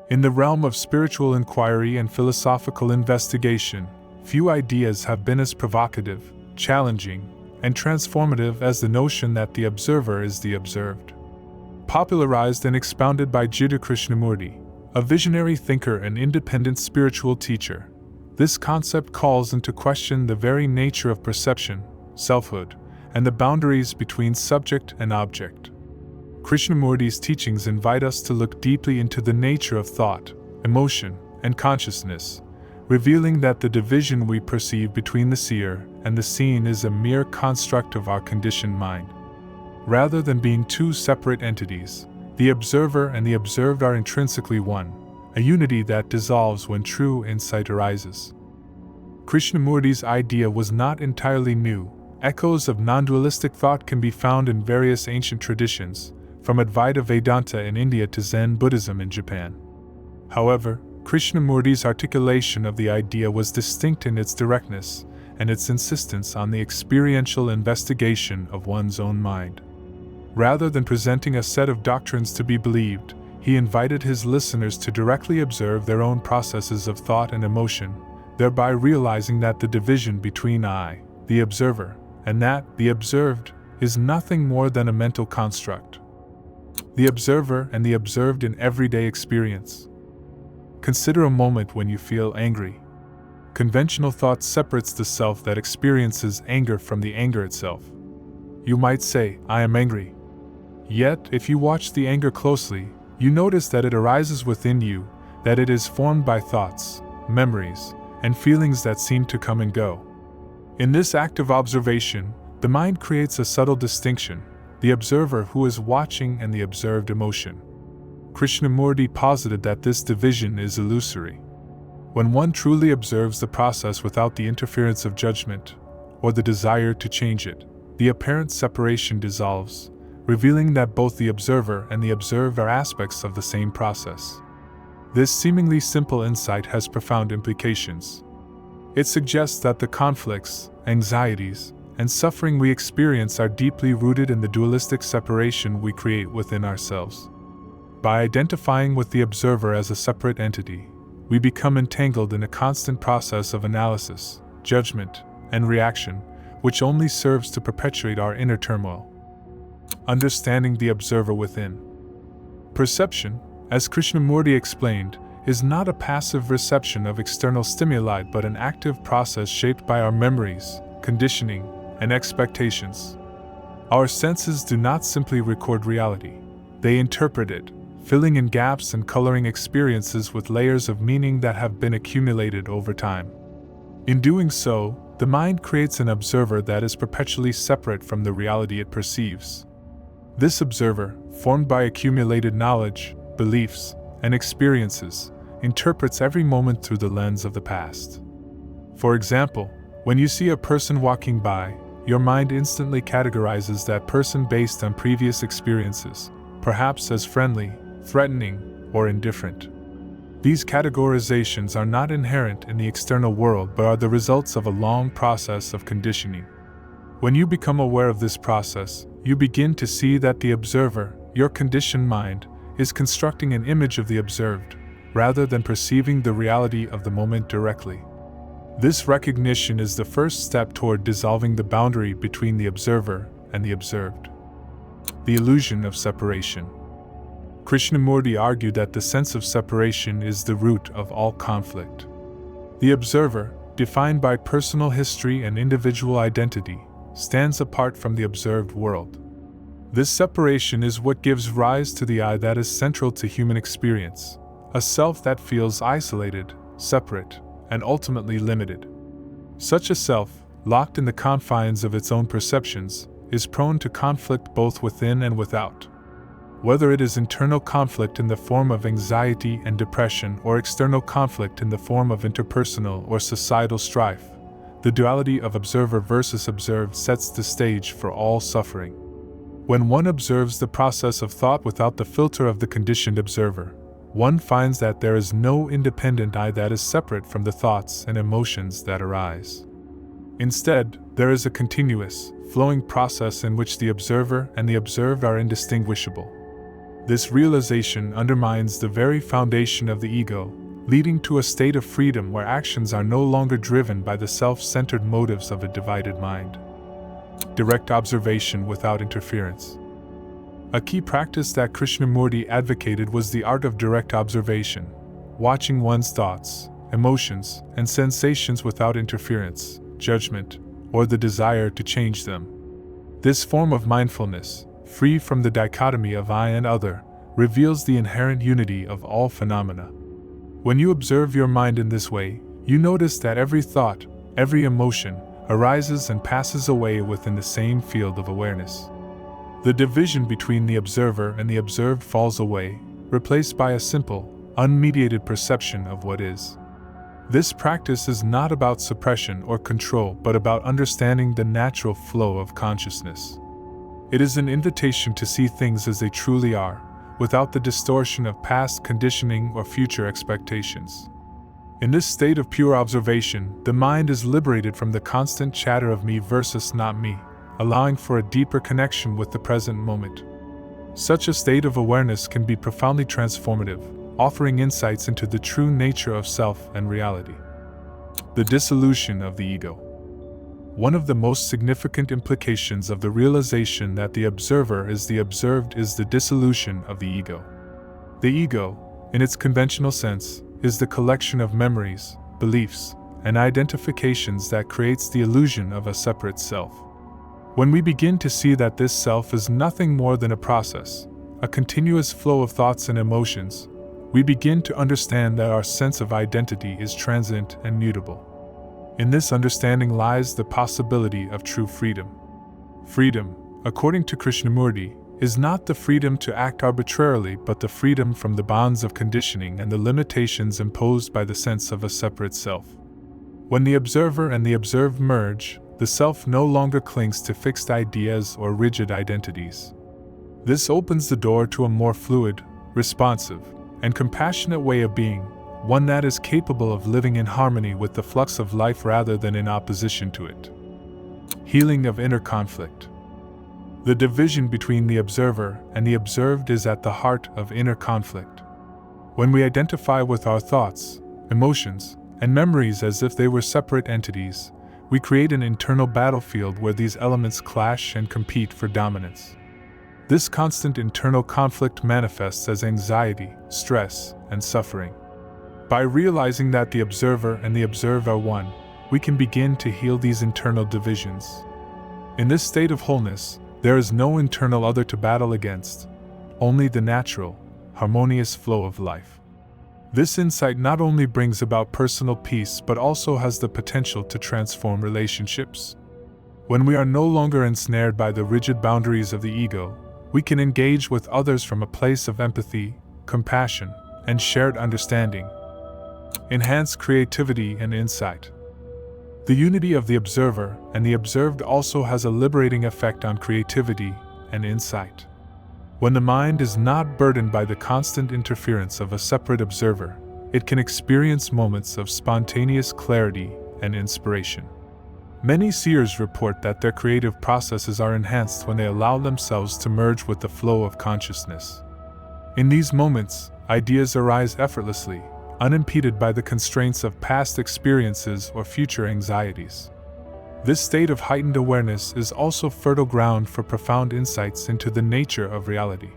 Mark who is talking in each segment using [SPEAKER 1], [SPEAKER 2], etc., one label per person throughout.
[SPEAKER 1] In the realm of spiritual inquiry and philosophical investigation, few ideas have been as provocative, challenging, and transformative as the notion that the observer is the observed. Popularized and expounded by Krishnamurti, a visionary thinker and independent spiritual teacher, this concept calls into question the very nature of perception, selfhood, and the boundaries between subject and object. Krishnamurti's teachings invite us to look deeply into the nature of thought, emotion, and consciousness, revealing that the division we perceive between the seer and the seen is a mere construct of our conditioned mind. Rather than being two separate entities, the observer and the observed are intrinsically one, a unity that dissolves when true insight arises. Krishnamurti's idea was not entirely new. Echoes of non-dualistic thought can be found in various ancient traditions, from Advaita Vedanta in India to Zen Buddhism in Japan. However, Krishnamurti's articulation of the idea was distinct in its directness and its insistence on the experiential investigation of one's own mind. Rather than presenting a set of doctrines to be believed, he invited his listeners to directly observe their own processes of thought and emotion, thereby realizing that the division between I, the observer, and that, the observed, is nothing more than a mental construct. The observer and the observed in everyday experience. Consider a moment when you feel angry. Conventional thought separates the self that experiences anger from the anger itself. You might say, "I am angry." Yet, if you watch the anger closely, you notice that it arises within you, that it is formed by thoughts, memories, and feelings that seem to come and go. In this act of observation, the mind creates a subtle distinction, the observer who is watching and the observed emotion. Krishnamurti posited that this division is illusory. When one truly observes the process without the interference of judgment, or the desire to change it, the apparent separation dissolves, revealing that both the observer and the observed are aspects of the same process. This seemingly simple insight has profound implications. It suggests that the conflicts, anxieties, and suffering we experience are deeply rooted in the dualistic separation we create within ourselves. By identifying with the observer as a separate entity, we become entangled in a constant process of analysis, judgment, and reaction, which only serves to perpetuate our inner turmoil. Understanding the observer within. Perception, as Krishnamurti explained, is not a passive reception of external stimuli but an active process shaped by our memories, conditioning, and expectations. Our senses do not simply record reality, they interpret it, filling in gaps and coloring experiences with layers of meaning that have been accumulated over time. In doing so, the mind creates an observer that is perpetually separate from the reality it perceives. This observer, formed by accumulated knowledge, beliefs, and experiences, interprets every moment through the lens of the past. For example, when you see a person walking by, your mind instantly categorizes that person based on previous experiences, perhaps as friendly, threatening, or indifferent. These categorizations are not inherent in the external world but are the results of a long process of conditioning. When you become aware of this process, you begin to see that the observer, your conditioned mind, is constructing an image of the observed, rather than perceiving the reality of the moment directly. This recognition is the first step toward dissolving the boundary between the observer and the observed. The illusion of separation. Krishnamurti argued that the sense of separation is the root of all conflict. The observer, defined by personal history and individual identity, stands apart from the observed world. This separation is what gives rise to the I that is central to human experience, a self that feels isolated, separate, and ultimately limited. Such a self, locked in the confines of its own perceptions, is prone to conflict both within and without. Whether it is internal conflict in the form of anxiety and depression or external conflict in the form of interpersonal or societal strife, the duality of observer versus observed sets the stage for all suffering. When one observes the process of thought without the filter of the conditioned observer, one finds that there is no independent I that is separate from the thoughts and emotions that arise. Instead, there is a continuous, flowing process in which the observer and the observed are indistinguishable. This realization undermines the very foundation of the ego, leading to a state of freedom where actions are no longer driven by the self-centered motives of a divided mind. Direct observation without interference. A key practice that Krishnamurti advocated was the art of direct observation, watching one's thoughts, emotions, and sensations without interference, judgment, or the desire to change them. This form of mindfulness, free from the dichotomy of I and other, reveals the inherent unity of all phenomena. When you observe your mind in this way, you notice that every thought, every emotion, arises and passes away within the same field of awareness. The division between the observer and the observed falls away, replaced by a simple, unmediated perception of what is. This practice is not about suppression or control, but about understanding the natural flow of consciousness. It is an invitation to see things as they truly are, without the distortion of past conditioning or future expectations. In this state of pure observation, the mind is liberated from the constant chatter of me versus not me, allowing for a deeper connection with the present moment. Such a state of awareness can be profoundly transformative, offering insights into the true nature of self and reality. The dissolution of the ego. One of the most significant implications of the realization that the observer is the observed is the dissolution of the ego. The ego, in its conventional sense, is the collection of memories, beliefs, and identifications that creates the illusion of a separate self. When we begin to see that this self is nothing more than a process, a continuous flow of thoughts and emotions, we begin to understand that our sense of identity is transient and mutable. In this understanding lies the possibility of true freedom. Freedom, according to Krishnamurti, is not the freedom to act arbitrarily but the freedom from the bonds of conditioning and the limitations imposed by the sense of a separate self. When the observer and the observed merge, the self no longer clings to fixed ideas or rigid identities. This opens the door to a more fluid, responsive, and compassionate way of being, one that is capable of living in harmony with the flux of life rather than in opposition to it. Healing of inner conflict. The division between the observer and the observed is at the heart of inner conflict. When we identify with our thoughts, emotions, and memories as if they were separate entities, we create an internal battlefield where these elements clash and compete for dominance. This constant internal conflict manifests as anxiety, stress, and suffering. By realizing that the observer and the observed are one, we can begin to heal these internal divisions. In this state of wholeness, there is no internal other to battle against, only the natural, harmonious flow of life. This insight not only brings about personal peace but also has the potential to transform relationships. When we are no longer ensnared by the rigid boundaries of the ego, we can engage with others from a place of empathy, compassion, and shared understanding. Enhance creativity and insight. The unity of the observer and the observed also has a liberating effect on creativity and insight. When the mind is not burdened by the constant interference of a separate observer, it can experience moments of spontaneous clarity and inspiration. Many seers report that their creative processes are enhanced when they allow themselves to merge with the flow of consciousness. In these moments, ideas arise effortlessly, unimpeded by the constraints of past experiences or future anxieties. This state of heightened awareness is also fertile ground for profound insights into the nature of reality.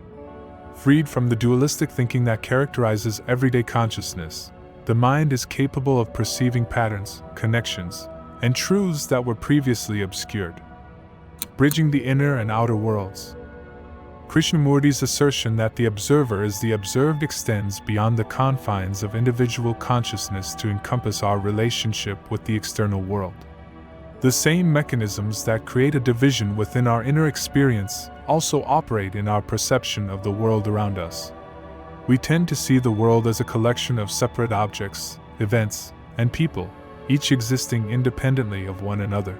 [SPEAKER 1] Freed from the dualistic thinking that characterizes everyday consciousness, the mind is capable of perceiving patterns, connections, and truths that were previously obscured. Bridging the inner and outer worlds. Krishnamurti's assertion that the observer is the observed extends beyond the confines of individual consciousness to encompass our relationship with the external world. The same mechanisms that create a division within our inner experience also operate in our perception of the world around us. We tend to see the world as a collection of separate objects, events, and people, each existing independently of one another.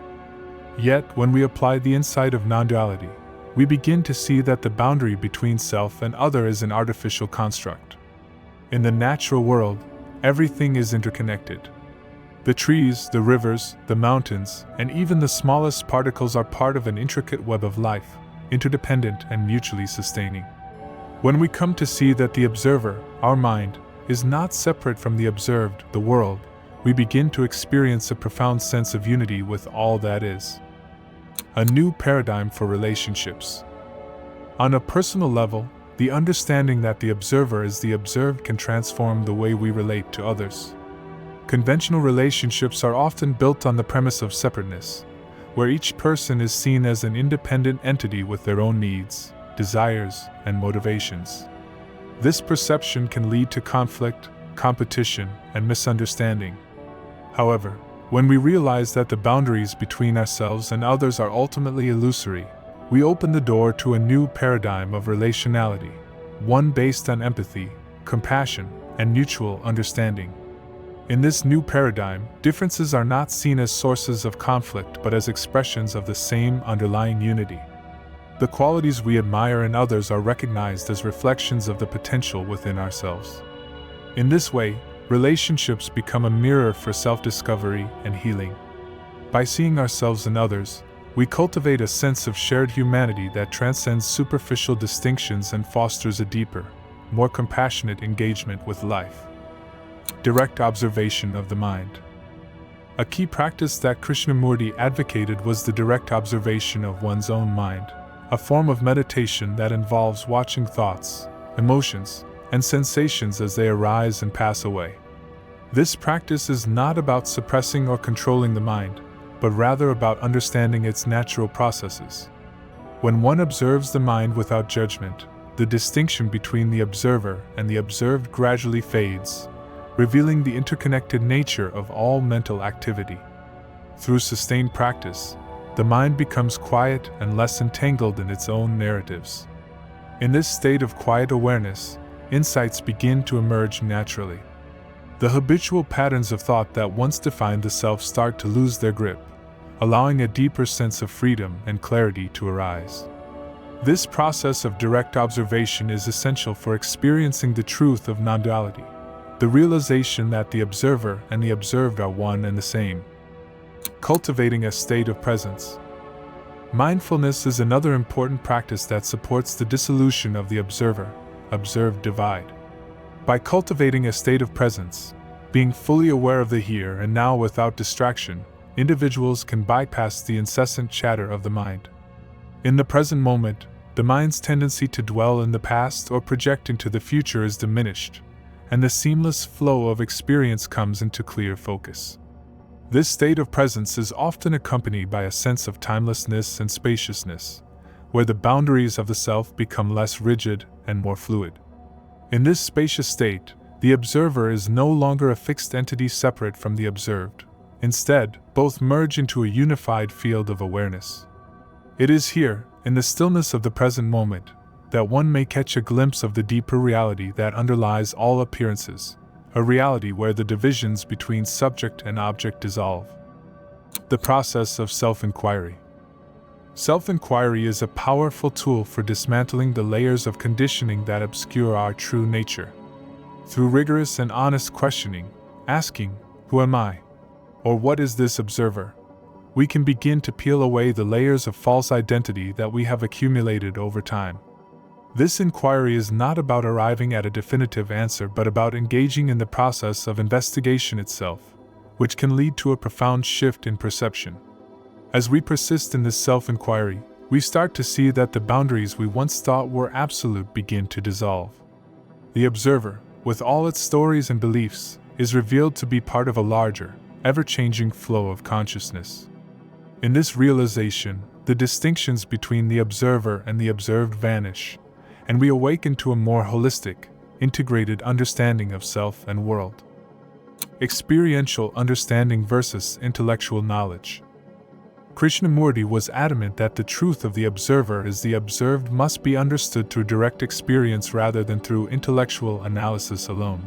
[SPEAKER 1] Yet, when we apply the insight of non-duality, we begin to see that the boundary between self and other is an artificial construct. In the natural world, everything is interconnected. The trees, the rivers, the mountains, and even the smallest particles are part of an intricate web of life, interdependent and mutually sustaining. When we come to see that the observer, our mind, is not separate from the observed, the world, we begin to experience a profound sense of unity with all that is. A new paradigm for relationships. On a personal level, the understanding that the observer is the observed can transform the way we relate to others. Conventional relationships are often built on the premise of separateness, where each person is seen as an independent entity with their own needs, desires, and motivations. This perception can lead to conflict, competition, and misunderstanding. However, when we realize that the boundaries between ourselves and others are ultimately illusory, we open the door to a new paradigm of relationality, one based on empathy, compassion, and mutual understanding. In this new paradigm, differences are not seen as sources of conflict but as expressions of the same underlying unity. The qualities we admire in others are recognized as reflections of the potential within ourselves. In this way, relationships become a mirror for self-discovery and healing. By seeing ourselves in others, we cultivate a sense of shared humanity that transcends superficial distinctions and fosters a deeper, more compassionate engagement with life. Direct observation of the mind. A key practice that Krishnamurti advocated was the direct observation of one's own mind, a form of meditation that involves watching thoughts, emotions, and sensations as they arise and pass away. This practice is not about suppressing or controlling the mind, but rather about understanding its natural processes. When one observes the mind without judgment, the distinction between the observer and the observed gradually fades, revealing the interconnected nature of all mental activity. Through sustained practice, the mind becomes quiet and less entangled in its own narratives. In this state of quiet awareness, insights begin to emerge naturally. The habitual patterns of thought that once defined the self start to lose their grip, allowing a deeper sense of freedom and clarity to arise. This process of direct observation is essential for experiencing the truth of non-duality, the realization that the observer and the observed are one and the same. Cultivating a state of presence. Mindfulness is another important practice that supports the dissolution of the observed divide. By cultivating a state of presence, being fully aware of the here and now without distraction, individuals can bypass the incessant chatter of the mind. In the present moment, the mind's tendency to dwell in the past or project into the future is diminished, and the seamless flow of experience comes into clear focus. This state of presence is often accompanied by a sense of timelessness and spaciousness, where the boundaries of the self become less rigid and more fluid. In this spacious state, the observer is no longer a fixed entity separate from the observed. Instead, both merge into a unified field of awareness. It is here, in the stillness of the present moment, that one may catch a glimpse of the deeper reality that underlies all appearances, a reality where the divisions between subject and object dissolve. The process of self-inquiry. Self-inquiry is a powerful tool for dismantling the layers of conditioning that obscure our true nature. Through rigorous and honest questioning, asking, "Who am I?" or "What is this observer?" we can begin to peel away the layers of false identity that we have accumulated over time. This inquiry is not about arriving at a definitive answer but about engaging in the process of investigation itself, which can lead to a profound shift in perception. As we persist in this self-inquiry, we start to see that the boundaries we once thought were absolute begin to dissolve. The observer, with all its stories and beliefs, is revealed to be part of a larger, ever-changing flow of consciousness. In this realization, the distinctions between the observer and the observed vanish, and we awaken to a more holistic, integrated understanding of self and world. Experiential understanding versus intellectual knowledge. Krishnamurti was adamant that the truth of the observer is the observed must be understood through direct experience rather than through intellectual analysis alone.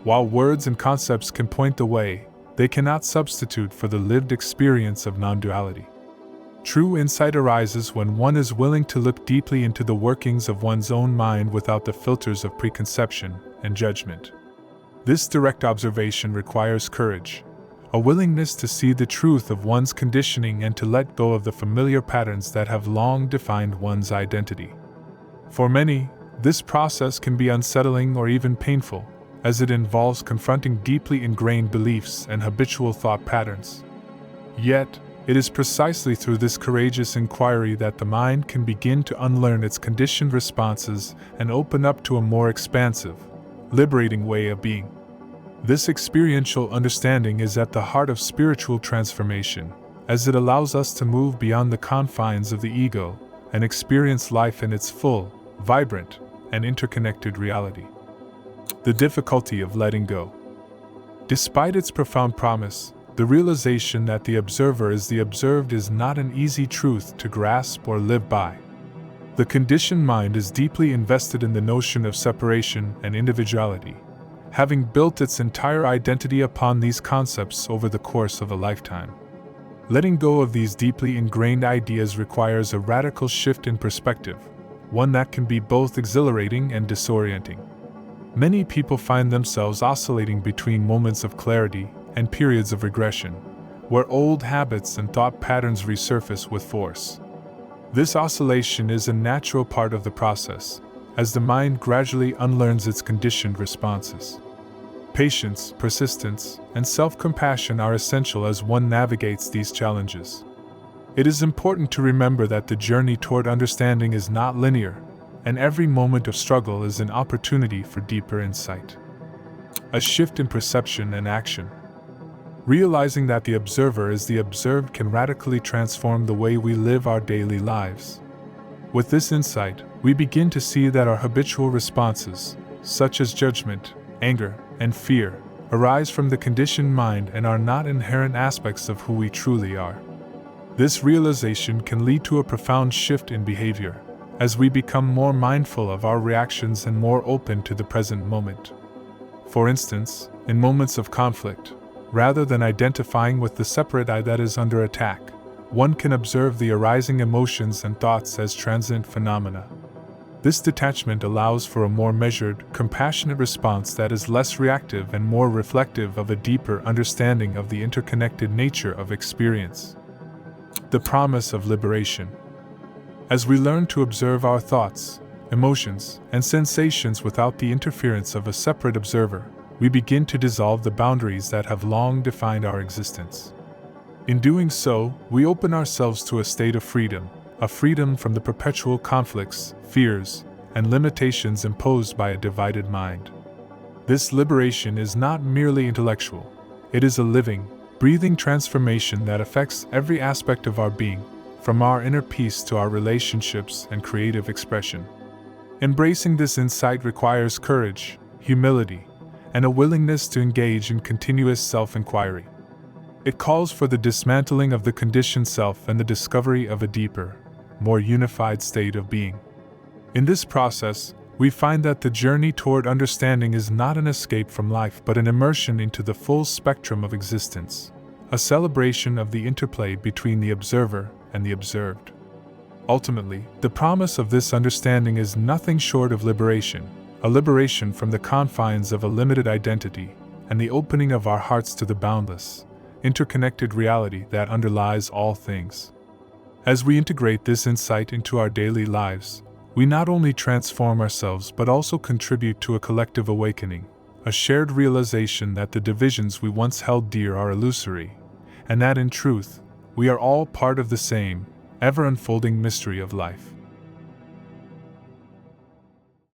[SPEAKER 1] While words and concepts can point the way, they cannot substitute for the lived experience of non-duality. True insight arises when one is willing to look deeply into the workings of one's own mind without the filters of preconception and judgment. This direct observation requires courage, a willingness to see the truth of one's conditioning and to let go of the familiar patterns that have long defined one's identity. For many, This process can be unsettling or even painful, as it involves confronting deeply ingrained beliefs and habitual thought patterns. Yet, it is precisely through this courageous inquiry that the mind can begin to unlearn its conditioned responses and open up to a more expansive, liberating way of being. This experiential understanding is at the heart of spiritual transformation, as it allows us to move beyond the confines of the ego and experience life in its full, vibrant, and interconnected reality. The difficulty of letting go. Despite its profound promise, the realization that the observer is the observed is not an easy truth to grasp or live by. The conditioned mind is deeply invested in the notion of separation and individuality, having built its entire identity upon these concepts over the course of a lifetime. Letting go of these deeply ingrained ideas requires a radical shift in perspective, one that can be both exhilarating and disorienting. Many people find themselves oscillating between moments of clarity and periods of regression, where old habits and thought patterns resurface with force. This oscillation is a natural part of the process, as the mind gradually unlearns its conditioned responses. Patience, persistence, and self-compassion are essential as one navigates these challenges. It is important to remember that the journey toward understanding is not linear, and every moment of struggle is an opportunity for deeper insight. A shift in perception and action. Realizing that the observer is the observed can radically transform the way we live our daily lives. With this insight, we begin to see that our habitual responses, such as judgment, anger, and fear, arise from the conditioned mind and are not inherent aspects of who we truly are. This realization can lead to a profound shift in behavior, as we become more mindful of our reactions and more open to the present moment. For instance, in moments of conflict, rather than identifying with the separate I that is under attack, one can observe the arising emotions and thoughts as transient phenomena. This detachment allows for a more measured, compassionate response that is less reactive and more reflective of a deeper understanding of the interconnected nature of experience. The promise of liberation. As we learn to observe our thoughts, emotions, and sensations without the interference of a separate observer, we begin to dissolve the boundaries that have long defined our existence. In doing so, we open ourselves to a state of freedom, a freedom from the perpetual conflicts, fears, and limitations imposed by a divided mind. This liberation is not merely intellectual, it is a living, breathing transformation that affects every aspect of our being, from our inner peace to our relationships and creative expression. Embracing this insight requires courage, humility, and a willingness to engage in continuous self-inquiry. It calls for the dismantling of the conditioned self and the discovery of a deeper, more unified state of being. In this process, we find that the journey toward understanding is not an escape from life but an immersion into the full spectrum of existence, a celebration of the interplay between the observer and the observed. Ultimately, the promise of this understanding is nothing short of liberation, a liberation from the confines of a limited identity, and the opening of our hearts to the boundless, interconnected reality that underlies all things. As we integrate this insight into our daily lives, we not only transform ourselves but also contribute to a collective awakening, a shared realization that the divisions we once held dear are illusory, and that in truth, we are all part of the same, ever-unfolding mystery of life.